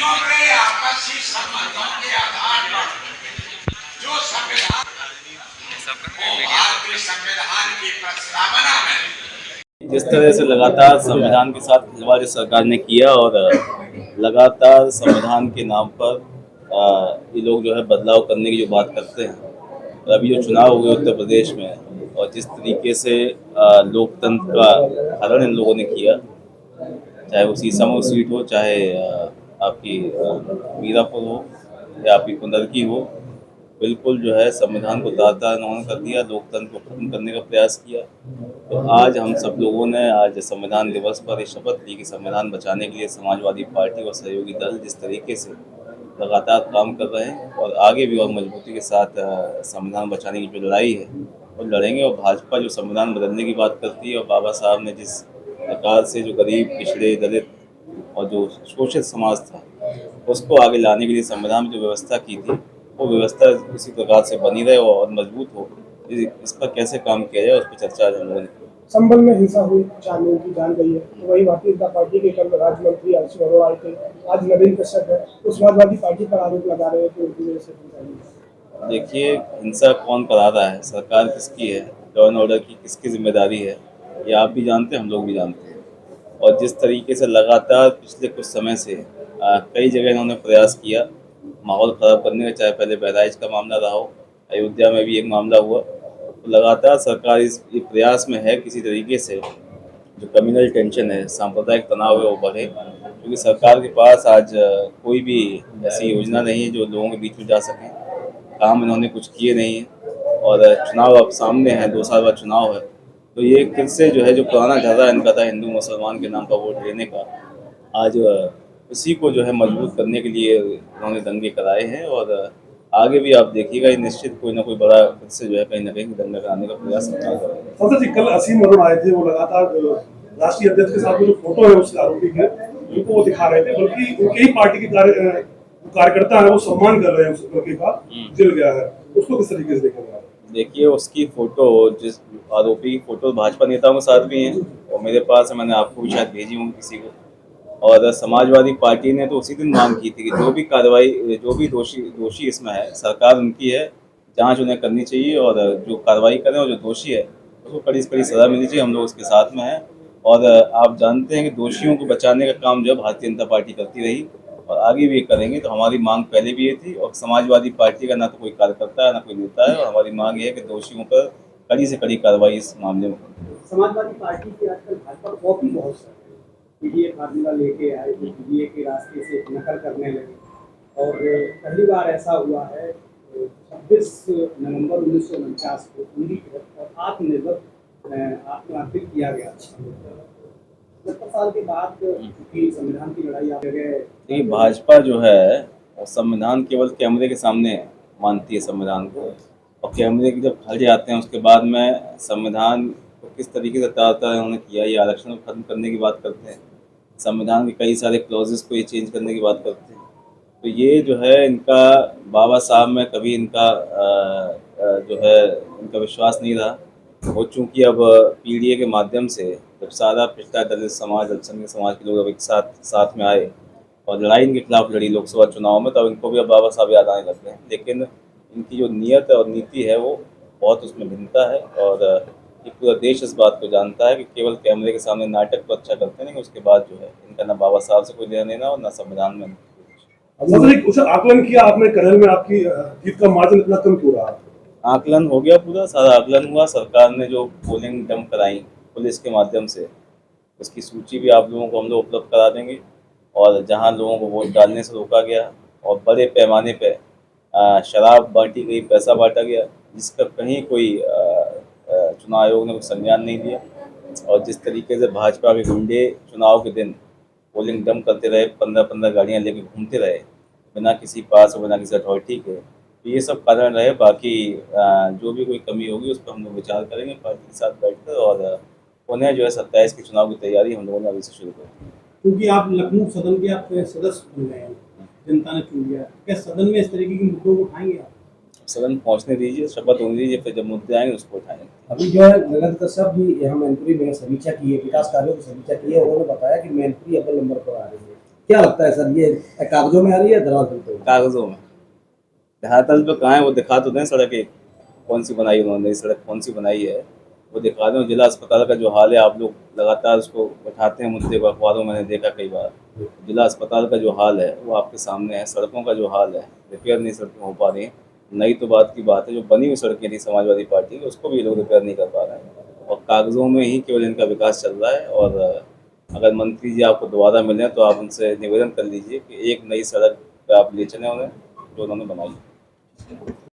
राज्यों के आपसी संबंधों के आधार पर जो संविधान वो भारतीय संविधान की प्रस्तावना में जिस तरह से लगातार संविधान के साथ खिलवाड़ इस सरकार ने किया और लगातार संविधान के नाम पर ये लोग जो है बदलाव करने की जो बात करते हैं और अभी जो चुनाव हुए उत्तर प्रदेश में और जिस तरीके से लोकतंत्र का हरण इन लोगों ने किया, चाहे वो सीसामऊ सीट हो, चाहे आपकी मीरापुर हो या आपकी कुंदरकी हो, बिल्कुल जो है संविधान को दाता इन्होंने कर दिया, लोकतंत्र को खत्म करने का प्रयास किया। तो आज हम सब लोगों ने आज संविधान दिवस पर ये शपथ ली कि संविधान बचाने के लिए समाजवादी पार्टी और सहयोगी दल जिस तरीके से लगातार काम कर रहे हैं और आगे भी और मजबूती के साथ संविधान बचाने की जो लड़ाई है वो लड़ेंगे। और भाजपा जो संविधान बदलने की बात करती है और बाबा साहब ने जिस प्रकार से जो गरीब, पिछड़े, दलित और जो शोषित समाज था उसको आगे लाने के लिए संविधान में जो व्यवस्था की थी वो व्यवस्था इसी प्रकार से बनी रहे और मजबूत हो, इस पर कैसे काम किया जाए उस पर चर्चा आज हम लोगों ने की। संभल में हिंसा हुई, 4 लोगों की जान गई है। तो वही भारतीय जनता पार्टी के कल राज्य मंत्री आरसी मनोहर आए थे, आज नवीन कश्यप है, तो समाजवादी पार्टी पर आरोप लगा रहे हैं कि उनकी वजह से हिंसा हुई। देखिए, हिंसा कौन करा रहा है, सरकार किसकी है, लॉ एंड ऑर्डर की किसकी जिम्मेदारी है, ये आप भी जानते हैं, हम लोग भी जानते हैं। और जिस तरीके से लगातार पिछले कुछ समय से कई जगह इन्होंने प्रयास किया माहौल ख़राब करने का, चाहे पहले बहराइच का मामला रहा हो, अयोध्या में भी एक मामला हुआ, तो लगातार सरकार इस प्रयास में है किसी तरीके से जो कम्युनल टेंशन है, सांप्रदायिक तनाव है वो बढ़े, क्योंकि सरकार के पास आज कोई भी ऐसी योजना नहीं है जो लोगों के बीच में जा सके। काम इन्होंने कुछ किए नहीं है और चुनाव अब सामने है, 2 साल बाद चुनाव है, तो ये फिर से जो है जो पुराना ढर्रा इनका था हिंदू मुसलमान के नाम पर वोट लेने का, आज उसी को जो है मजबूत करने के लिए इन्होंने दंगे कराए हैं। और आगे भी आप देखिएगा ये निश्चित कोई ना कोई बड़ा फिर से जो है कहीं ना कहीं दंगा कराने का प्रयास सरकार करेगी। संसद जी, कल असीम अरुण आए थे, वो लगातार राष्ट्रीय अध्यक्ष के साथ में जो फोटो है उसके आरोपी के उनको वो दिखा रहे थे, बल्कि उनके ही पार्टी के कार्यकर्ता है वो सम्मान कर रहे हैं उस लड़के का, जल गया है, उसको किस तरीके से देखेंगे? देखिए, उसकी फोटो, जिस आरोपी की फोटो भाजपा नेताओं के साथ भी हैं और मेरे पास है, मैंने आपको भी शायद भेजी होंगी किसी को। और समाजवादी पार्टी ने तो उसी दिन मांग की थी कि जो भी कार्रवाई, जो भी दोषी इसमें है, सरकार उनकी है, जांच उन्हें करनी चाहिए और जो कार्रवाई करें और जो दोषी है उसको कड़ी से कड़ी सजा मिलनी चाहिए। हम लोग उसके साथ में हैं और आप जानते हैं कि दोषियों को बचाने का काम जो भारतीय जनता पार्टी करती रही और आगे भी करेंगे। तो हमारी मांग पहले भी ये थी और समाजवादी पार्टी का ना तो कोई कार्यकर्ता है ना कोई नेता है, और हमारी मांग ये है कि दोषियों पर कड़ी से कड़ी कार्रवाई इस मामले में। समाजवादी पार्टी की आजकल भाजपा कॉपी बहुत सारी पीडीए फार्मूला लेके आए, जो पीडीए के रास्ते से नकल करने लगे और पहली बार ऐसा हुआ है 26 नवंबर 1949 को पूरी और आत्मनिर्भर किया गया। 70 साल के बाद संविधान की लड़ाई आप जगह। देखिए, भाजपा जो है संविधान केवल कैमरे के सामने मानती है संविधान को, और कैमरे के जब खल जाते हैं उसके बाद में संविधान को किस तरीके से तार-तार उन्होंने किया, ये आरक्षण को खत्म करने की बात करते हैं, संविधान के कई सारे क्लॉजेस को ये चेंज करने की बात करते हैं। तो ये जो है इनका बाबा साहब में कभी इनका जो है इनका विश्वास नहीं रहा। वो चूँकि अब पीडीए के माध्यम से जब सारा पिछड़ा दलित समाज, अल्पसंख्यक समाज के लोग अब एक साथ में आए और लड़ाई इनके खिलाफ लड़ी लोकसभा चुनाव में, तब इनको भी अब बाबा साहब याद आने लग गए हैं। लेकिन इनकी जो नीयत और नीति है वो बहुत उसमें भिन्नता है और ये पूरा देश इस बात को जानता है कि केवल कैमरे के सामने नाटक तो अच्छा करते हैं, उसके बाद जो है इनका ना बाबा साहब से कोई लेना देना और ना संविधान में। आकलन किया आपने करहल में, आपकी जीत का मार्जिन इतना कम क्यों रहा? आकलन हो गया, पूरा सारा आकलन हुआ। सरकार ने जो पोलिंग डंप कराई पुलिस के माध्यम से, उसकी सूची भी आप लोगों को हम लोग उपलब्ध करा देंगे। और जहां लोगों को वोट डालने से रोका गया और बड़े पैमाने पे शराब बांटी गई, पैसा बांटा गया, जिसका कहीं कोई चुनाव आयोग ने कोई संज्ञान नहीं लिया। और जिस तरीके से भाजपा के गुंडे चुनाव के दिन पोलिंग डंप करते रहे, 15-15 गाड़ियाँ लेके घूमते रहे बिना किसी पास और बिना किसी अथॉरिटी के, तो ये सब कारण रहे। बाकी जो भी कोई कमी होगी उस पर हम लोग विचार करेंगे पार्टी के साथ बैठकर, और उन्हें जो है 27 के चुनाव की तैयारी हम लोगों ने अभी से शुरू कर दी। क्योंकि आप लखनऊ सदन के आप सदस्य बन गए हैं, जनता ने चुन लिया, क्या सदन में इस तरीके के मुद्दों को उठाएंगे आप? सदन पहुंचने दीजिए, शपथ होने दीजिए, फिर जब मुद्दे आएंगे उसको उठाएंगे। अभी जो है नगर कश्यप भी यहाँ मैनपुरी में समीक्षा की है, विकास कार्यों की समीक्षा की है, उन्होंने बताया कि मैनपुरी अव्वल नंबर पर आ रही है। क्या लगता है सर, ये कागजों में आ रही है धरातल पे? कागजों में धरातल पे कहाँ है, वो दिखा तो दें सड़क एक कौन सी बनाई उन्होंने, सड़क कौन सी बनाई है वो दिखा दें। जिला अस्पताल का जो हाल है, आप लोग लगातार उसको उठाते हैं मुद्दे को, अखबारों में मैंने देखा कई बार। जिला अस्पताल का जो हाल है वो आपके सामने है। सड़कों का जो हाल है, रिपेयर नहीं सड़कें हो पा रही हैं। नई तो बात की बात है, जो बनी हुई सड़कें थी समाजवादी पार्टी की उसको भी ये लोग रिपेयर नहीं कर पा रहे हैं और कागजों में ही केवल इनका विकास चल रहा है। और अगर मंत्री जी आपको दोबारा मिलें तो आप उनसे निवेदन कर लीजिए कि एक नई सड़क पे आप ले चलें उन्हें जो उन्होंने बनाई।